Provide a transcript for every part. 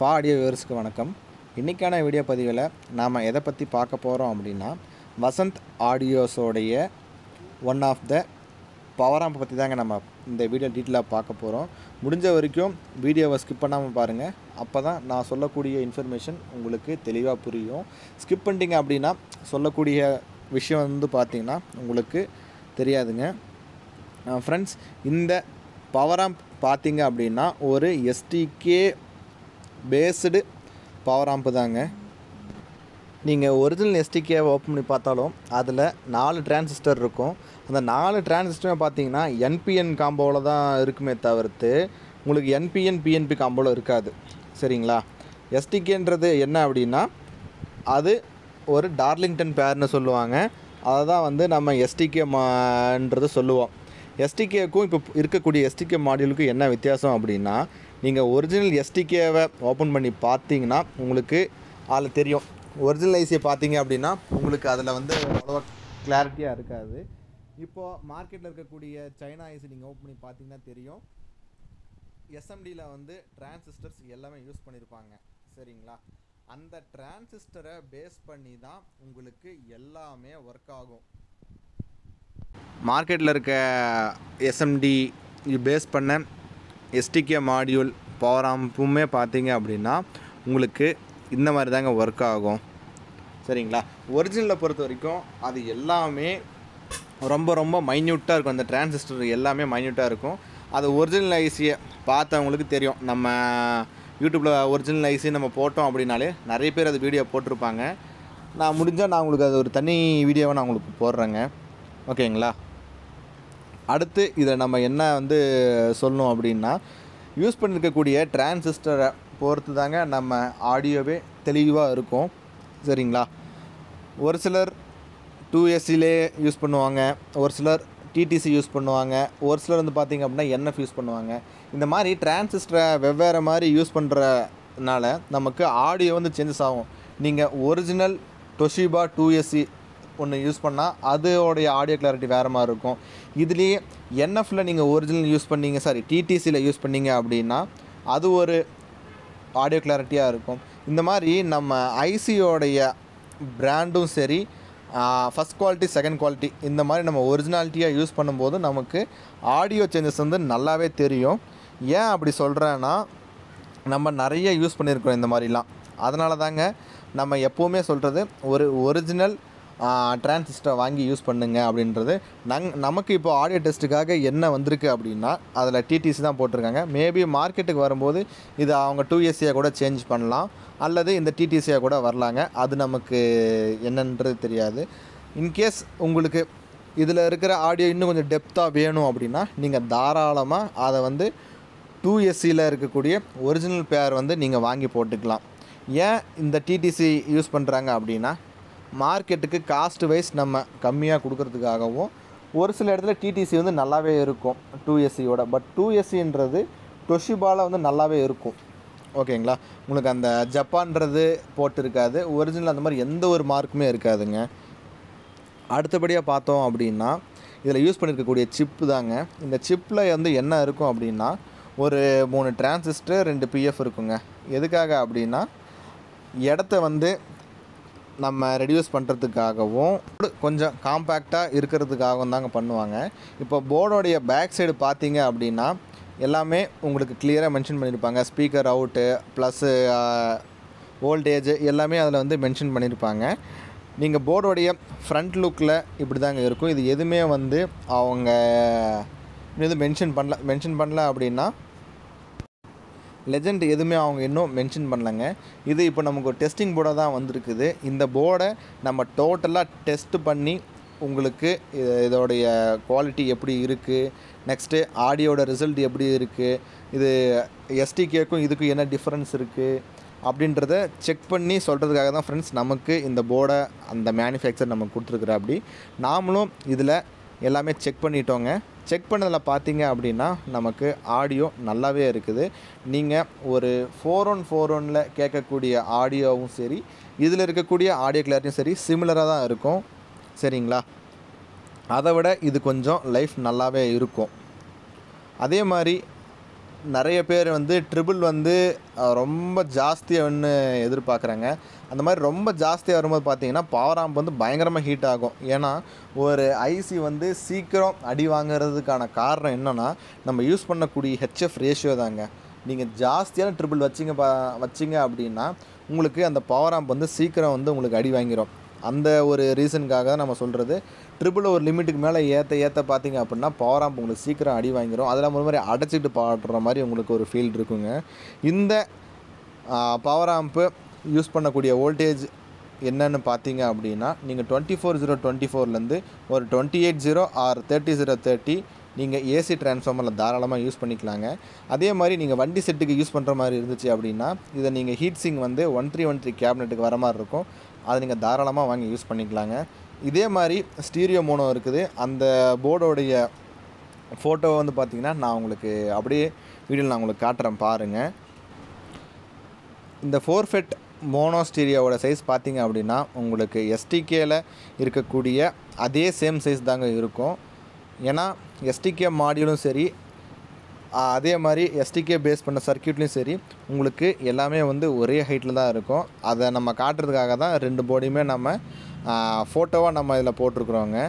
Audio வியூவர்ஸ்க்கு வணக்கம். இன்றைக்கான video பதிவில் நாம் எதை பற்றி பார்க்க போகிறோம் அப்படின்னா, வசந்த் ஆடியோஸோடைய ஒன் ஆஃப் த பவர் ஆம்பை பற்றி தாங்க நம்ம இந்த வீடியோ டீட்டெயிலாக பார்க்க போகிறோம். முடிஞ்ச வரைக்கும் வீடியோவை ஸ்கிப் பண்ணாமல் பாருங்கள். அப்போ தான் நான் சொல்லக்கூடிய இன்ஃபர்மேஷன் உங்களுக்கு தெளிவாக புரியும். ஸ்கிப் பண்ணிட்டீங்க அப்படின்னா சொல்லக்கூடிய விஷயம் வந்து பார்த்திங்கன்னா உங்களுக்கு தெரியாதுங்க. ஃப்ரெண்ட்ஸ், இந்த பவர் ஆம்ப் பார்த்திங்க அப்படின்னா ஒரு எஸ்டிகே பேஸ்டு பவர் ஆம்பு தாங்க. நீங்கள் ஒரிஜினல் எஸ்டிகேவை ஓப்பன் பண்ணி பார்த்தாலும் அதில் 4 டிரான்சிஸ்டர் இருக்கும். அந்த 4 டிரான்சிஸ்டருமே பார்த்தீங்கன்னா என்பிஎன் காம்போவில் தான் இருக்குமே தவிர்த்து உங்களுக்கு என்பிஎன் பிஎன்பி காம்போவில் இருக்காது. சரிங்களா? எஸ்டிகேன்றது என்ன அப்படின்னா, அது ஒரு டார்லிங்டன் பேர்னு சொல்லுவாங்க. அதை தான் வந்து நம்ம எஸ்டிகேன்றது சொல்லுவோம். எஸ்டிகேக்கும் இப்போ இருக்கக்கூடிய எஸ்டிகே மாடியூலுக்கும் என்ன வித்தியாசம் அப்படின்னா, நீங்கள் ஒரிஜினல் எஸ்டிகேவை ஓப்பன் பண்ணி பார்த்தீங்கன்னா உங்களுக்கு அதில் தெரியும். ஒரிஜினல் ஐசியை பார்த்தீங்க அப்படின்னா உங்களுக்கு அதில் வந்து அவ்வளோவா கிளாரிட்டியாக இருக்காது. இப்போது மார்க்கெட்டில் இருக்கக்கூடிய சைனா ஐசி நீங்கள் ஓப்பன் பண்ணி பார்த்தீங்கன்னா தெரியும். எஸ்எம்டியில் வந்து டிரான்சிஸ்டர்ஸ் எல்லாமே யூஸ் பண்ணியிருப்பாங்க. சரிங்களா? அந்த டிரான்சிஸ்டரை பேஸ் பண்ணி தான் உங்களுக்கு எல்லாமே ஒர்க் ஆகும். மார்க்கெட்டில் இருக்க எஸ்எம்டி பேஸ் பண்ண எஸ்டிகே மாடியூல் பவர் ஆம்புமே பார்த்தீங்க அப்படின்னா உங்களுக்கு இந்த மாதிரி தாங்க ஒர்க் ஆகும். சரிங்களா? ஒரிஜினலில் பொறுத்த வரைக்கும் அது எல்லாமே ரொம்ப ரொம்ப மைன்யூட்டாக இருக்கும். அந்த டிரான்சிஸ்டர் எல்லாமே மைன்யூட்டாக இருக்கும். அது ஒரிஜினல் ஐசியை பார்த்தவங்களுக்கு தெரியும். நம்ம யூடியூப்பில் ஒரிஜினல் ஐசி நம்ம போட்டோம் அப்படின்னாலே நிறைய பேர் அது வீடியோ போட்டிருப்பாங்க. நான் முடிஞ்சால் நான் உங்களுக்கு அது ஒரு தனி வீடியோவை நான் உங்களுக்கு போடுறேங்க. ஓகேங்களா? அடுத்து இதை நம்ம என்ன வந்து சொல்லணும் அப்படின்னா, யூஸ் பண்ணியிருக்கக்கூடிய டிரான்சிஸ்டரை பொறுத்து தாங்க நம்ம ஆடியோவே தெளிவாக இருக்கும். சரிங்களா? ஒரு சிலர் 2SCலே யூஸ் பண்ணுவாங்க, ஒரு சிலர் டிடிசி யூஸ் பண்ணுவாங்க, ஒரு சிலர் வந்து பார்த்திங்க அப்படின்னா என்எஃப் யூஸ் பண்ணுவாங்க. இந்த மாதிரி டிரான்சிஸ்டரை வெவ்வேறு மாதிரி யூஸ் பண்ணுறதுனால நமக்கு ஆடியோ வந்து சேஞ்சஸ் ஆகும். நீங்கள் ஒரிஜினல் டொஷிபா 2SC ஒன்று யூஸ் பண்ணால் அதோடைய ஆடியோ கிளாரிட்டி வேறு மாதிரி இருக்கும். இதுலேயே என்எஃப்பில் நீங்கள் ஒரிஜினல் யூஸ் பண்ணீங்க, டிடிசியில் யூஸ் பண்ணீங்க அப்படின்னா அது ஒரு ஆடியோ கிளாரிட்டியாக இருக்கும். இந்த மாதிரி நம்ம ஐசியோடைய பிராண்டும் சரி, ஃபஸ்ட் குவாலிட்டி செகண்ட் குவாலிட்டி இந்த மாதிரி நம்ம ஒரிஜினாலிட்டியாக யூஸ் பண்ணும்போது நமக்கு ஆடியோ சேஞ்சஸ் வந்து நல்லாவே தெரியும். ஏன் அப்படி சொல்கிறேன்னா, நம்ம நிறைய யூஸ் பண்ணியிருக்கோம் இந்த மாதிரிலாம். அதனால தாங்க நம்ம எப்போவுமே சொல்கிறது, ஒரு ஒரிஜினல் டிரான்சிஸ்டரை வாங்கி யூஸ் பண்ணுங்க அப்படின்றது. நமக்கு இப்போ ஆடியோ டெஸ்ட்டுக்காக என்ன வந்திருக்கு அப்படின்னா அதில் டிடிசி தான் போட்டிருக்காங்க. மேபி மார்க்கெட்டுக்கு வரும்போது இது அவங்க 2SCயாக கூட சேஞ்ச் பண்ணலாம், அல்லது இந்த டிடிசியாக கூட வரலாங்க. அது நமக்கு என்னன்றது தெரியாது. இன்கேஸ் உங்களுக்கு இதில் இருக்கிற ஆடியோ இன்னும் கொஞ்சம் டெப்த்தாக வேணும் அப்படின்னா நீங்கள் தாராளமாக அதை வந்து 2SCயில் இருக்கக்கூடிய ஒரிஜினல் பேர் வந்து நீங்கள் வாங்கி போட்டுக்கலாம். ஏன் இந்த டிடிசி யூஸ் பண்ணுறாங்க அப்படின்னா, மார்க்கெட்டுக்கு காஸ்ட் வைஸ் நம்ம கம்மியாக கொடுக்கறதுக்காகவும், ஒரு சில இடத்துல டிடிசி வந்து நல்லாவே இருக்கும் 2SCயோட. பட் 2SCன்றது டொஷிபாவில் வந்து நல்லாவே இருக்கும். ஓகேங்களா? உங்களுக்கு அந்த ஜப்பான்றது போட்டு இருக்காது, ஒரிஜினல் அந்த மாதிரி எந்த ஒரு மார்க்குமே இருக்காதுங்க. அடுத்தபடியாக பார்த்தோம் அப்படின்னா இதில் யூஸ் பண்ணியிருக்கக்கூடிய சிப்பு தாங்க. இந்த சிப்பில் வந்து என்ன இருக்கும் அப்படின்னா, ஒரு 3 டிரான்சிஸ்டர் 2 பிஎஃப் இருக்குங்க. எதுக்காக அப்படின்னா, இடத்த வந்து நம்ம ரெடியூஸ் பண்ணுறதுக்காகவும் கொஞ்சம் காம்பேக்டாக இருக்கிறதுக்காகவும் தாங்க பண்ணுவாங்க. இப்போ போர்டோடைய பேக் சைடு பார்த்தீங்க அப்படின்னா எல்லாமே உங்களுக்கு கிளியராக மென்ஷன் பண்ணியிருப்பாங்க. ஸ்பீக்கர் அவுட்டு ப்ளஸ்ஸு வோல்டேஜ் எல்லாமே அதில் வந்து மென்ஷன் பண்ணியிருப்பாங்க. நீங்கள் போர்டோடைய ஃப்ரண்ட் லுக்கில் இப்படி தாங்க இருக்கும். இது எதுவுமே வந்து அவங்க இது மென்ஷன் பண்ணல அப்படின்னா லெஜெண்ட் எதுவுமே அவங்க இன்னும் மென்ஷன் பண்ணலங்க. இது இப்போ நமக்கு ஒரு டெஸ்டிங் போர்டாக தான் வந்திருக்குது. இந்த போர்டை நம்ம டோட்டலாக டெஸ்ட் பண்ணி உங்களுக்கு இதோடைய குவாலிட்டி எப்படி இருக்குது, நெக்ஸ்ட்டு ஆடியோட ரிசல்ட் எப்படி இருக்குது, இது எஸ்டிகேக்கும் இதுக்கும் என்ன டிஃப்ரென்ஸ் இருக்குது அப்படின்றத செக் பண்ணி சொல்கிறதுக்காக தான் ஃப்ரெண்ட்ஸ் நமக்கு இந்த போர்டை அந்த மேனுஃபேக்சர் நமக்கு கொடுத்துருக்குற. அப்படி நாமளும் இதில் எல்லாமே செக் பண்ணிட்டோங்க. செக் பண்ணதில் பார்த்தீங்க அப்படின்னா நமக்கு ஆடியோ நல்லாவே இருக்குது. நீங்கள் ஒரு 414ல் கேட்கக்கூடிய ஆடியோவும் சரி, இதில் இருக்கக்கூடிய ஆடியோ கிளாரிட்டியும் சரி சிமிலராக தான் இருக்கும். சரிங்களா? அதை விட இது கொஞ்சம் லைஃப் நல்லாவே இருக்கும். அதே மாதிரி நிறைய பேர் வந்து ட்ரிபிள் வந்து ரொம்ப ஜாஸ்தியாகன்னு எதிர்பார்க்குறாங்க. அந்த மாதிரி ரொம்ப ஜாஸ்தியாக வரும்போது பார்த்தீங்கன்னா பவர் ஆம்ப் வந்து பயங்கரமாக ஹீட் ஆகும். ஏன்னா ஒரு ஐசி வந்து சீக்கிரம் அடி வாங்குறதுக்கான காரணம் என்னென்னா நம்ம யூஸ் பண்ணக்கூடிய ஹெச்எஃப் ரேஷியோ தாங்க. நீங்கள் ஜாஸ்தியான ட்ரிபிள் வச்சிங்க அப்படின்னா உங்களுக்கு அந்த பவர் ஆம்ப் வந்து சீக்கிரம் வந்து உங்களுக்கு அடி வாங்கிடும். அந்த ஒரு ரீசனுக்காக தான் நம்ம சொல்கிறது. ட்ரிபிள் ஒரு லிமிட்டுக்கு மேலே ஏற்ற பார்த்தீங்க அப்படின்னா பவர் ஆம்ப் உங்களுக்கு சீக்கிரம் அடி வாங்கிடும். அதெல்லாம் ஒரு மாதிரி அடைச்சிட்டு பாடுற மாதிரி உங்களுக்கு ஒரு ஃபீல் இருக்குங்க. இந்த பவர் ஆம்ப்பு யூஸ் பண்ணக்கூடிய வோல்டேஜ் என்னன்னு பார்த்தீங்க அப்படின்னா நீங்கள் 24/024லேருந்து ஒரு 28/0 ஆர் 30/030 நீங்கள் ஏசி டிரான்ஸ்ஃபார்மரில் தாராளமாக யூஸ் பண்ணிக்கலாங்க. அதே மாதிரி நீங்கள் வண்டி செட்டுக்கு யூஸ் பண்ணுற மாதிரி இருந்துச்சு அப்படின்னா இதை நீங்கள் ஹீட் சிங் வந்து 1313 கேபினெட்டுக்கு வர மாதிரி இருக்கும். அதை நீங்கள் தாராளமாக வாங்கி யூஸ் பண்ணிக்கலாங்க. இதே மாதிரி ஸ்டீரியோ மோனோ இருக்குது. அந்த போர்டோடைய ஃபோட்டோ வந்து பார்த்திங்கன்னா நான் உங்களுக்கு அப்படியே வீடியோவில் நான் உங்களுக்கு காட்டுறேன் பாருங்கள். இந்த 4 FET மோனோ ஸ்டீரியோவோட சைஸ் பார்த்திங்க அப்படின்னா உங்களுக்கு எஸ்டிகேயில் இருக்கக்கூடிய அதே சேம் சைஸ் தாங்க இருக்கும். ஏன்னா எஸ்டிகே மாடியூலும் சரி அதே மாதிரி எஸ்டிகே பேஸ் பண்ண சர்க்யூட்லேயும் சரி உங்களுக்கு எல்லாமே வந்து ஒரே ஹைட்டில் தான் இருக்கும். அதை நம்ம காட்டுறதுக்காக தான் 2 போர்டையுமே நம்ம ஃபோட்டோவாக நம்ம இதில் போட்டிருக்குறோங்க.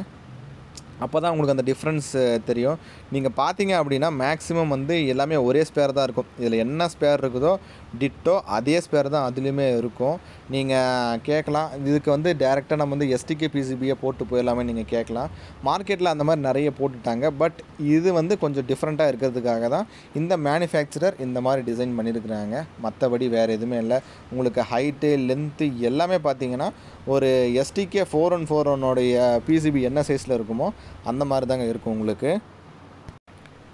அப்போ தான் உங்களுக்கு அந்த டிஃப்ரென்ஸ் தெரியும். நீங்கள் பார்த்தீங்க அப்படின்னா மேக்ஸிமம் வந்து எல்லாமே ஒரே ஸ்பேர் தான் இருக்கும். இதில் என்ன ஸ்பேர் இருக்குதோ டிட்டோ அதே ஸ்பேர் தான் அதுலேயுமே இருக்கும். நீங்கள் கேட்கலாம் இதுக்கு வந்து டேரெக்டாக நம்ம வந்து எஸ்டிகே பிசிபியை போட்டு போயிடலாமே நீங்கள் கேட்கலாம். மார்க்கெட்டில் அந்த மாதிரி நிறைய போட்டுட்டாங்க. பட் இது வந்து கொஞ்சம் டிஃப்ரெண்ட்டாக இருக்கிறதுக்காக தான் இந்த மேனுஃபேக்சரர் இந்த மாதிரி டிசைன் பண்ணியிருக்கிறாங்க. மற்றபடி வேறு எதுவுமே இல்லை. உங்களுக்கு ஹைட்டு லென்த்து எல்லாமே பார்த்தீங்கன்னா ஒரு எஸ்டிகே 4141 பிசிபி என்ன சைஸில் இருக்குமோ அந்த மாதிரி தாங்க இருக்கும் உங்களுக்கு.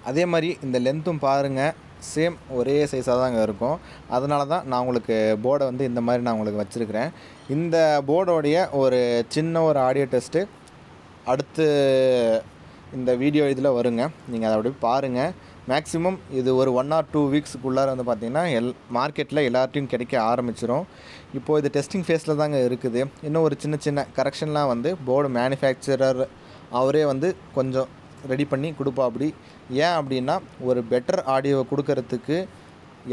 அதே மாதிரி இந்த லென்த்தும் பாருங்கள் சேம் ஒரே சைஸாக தாங்க இருக்கும். அதனால தான் நான் உங்களுக்கு போர்டை வந்து இந்த மாதிரி நான் உங்களுக்கு வச்சுருக்கிறேன். இந்த போர்டோடைய ஒரு சின்ன ஒரு ஆடியோ டெஸ்ட்டு அடுத்து இந்த வீடியோ இதில் வருங்க. நீங்கள் அதை அப்படியே பாருங்கள். மேக்ஸிமம் இது ஒரு 1 or 2 வீக்ஸுக்குள்ளார வந்து பார்த்திங்கன்னா மார்க்கெட்டில் எல்லார்ட்டையும் கிடைக்க ஆரம்பிச்சிடும். இப்போது இது டெஸ்டிங் ஃபேஸில் தாங்க இருக்குது. இன்னும் ஒரு சின்ன கரெக்ஷன்லாம் வந்து போர்டு மேனுஃபேக்சரர் அவரே வந்து கொஞ்சம் ரெடி பண்ணி கொடுப்பா. அப்படி ஏன் அப்படின்னா ஒரு பெட்டர் ஆடியோவை கொடுக்கறதுக்கு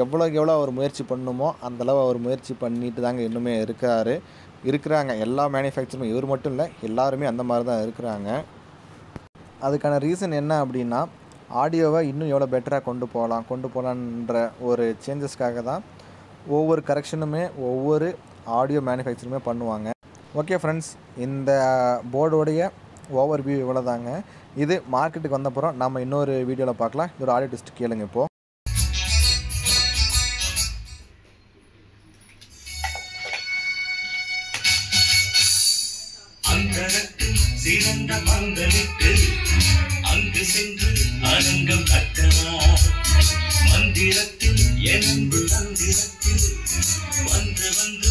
எவ்வளோக்கு எவ்வளோ அவர் முயற்சி பண்ணணுமோ அந்தளவு அவர் முயற்சி பண்ணிட்டு தாங்க இன்னுமே இருக்கிறாங்க எல்லா மேனுஃபேக்சரும். இவர் மட்டும் இல்லை, எல்லாருமே அந்த மாதிரி தான் இருக்கிறாங்க. அதுக்கான ரீசன் என்ன அப்படின்னா ஆடியோவை இன்னும் எவ்வளோ பெட்டராக கொண்டு போகலான்ற ஒரு சேஞ்சஸ்க்காக தான் ஒவ்வொரு கரெக்ஷனுமே ஒவ்வொரு ஆடியோ மேனுஃபேக்சருமே பண்ணுவாங்க. ஓகே ஃப்ரெண்ட்ஸ், இந்த போர்டோடைய ஓவர்வியூ இவ்வளோ தாங்க. இது மார்க்கெட்டுக்கு வந்தப்புறம் நம்ம இன்னொரு வீடியோவில் பார்க்கலாம். இது ஒரு ஆடியோ டெஸ்ட் கேளுங்க. இப்போது சிறந்த மந்திரிட்டு அங்கு சென்று அரங்கம் கட்டவா மந்திரத்தில் வந்து வந்து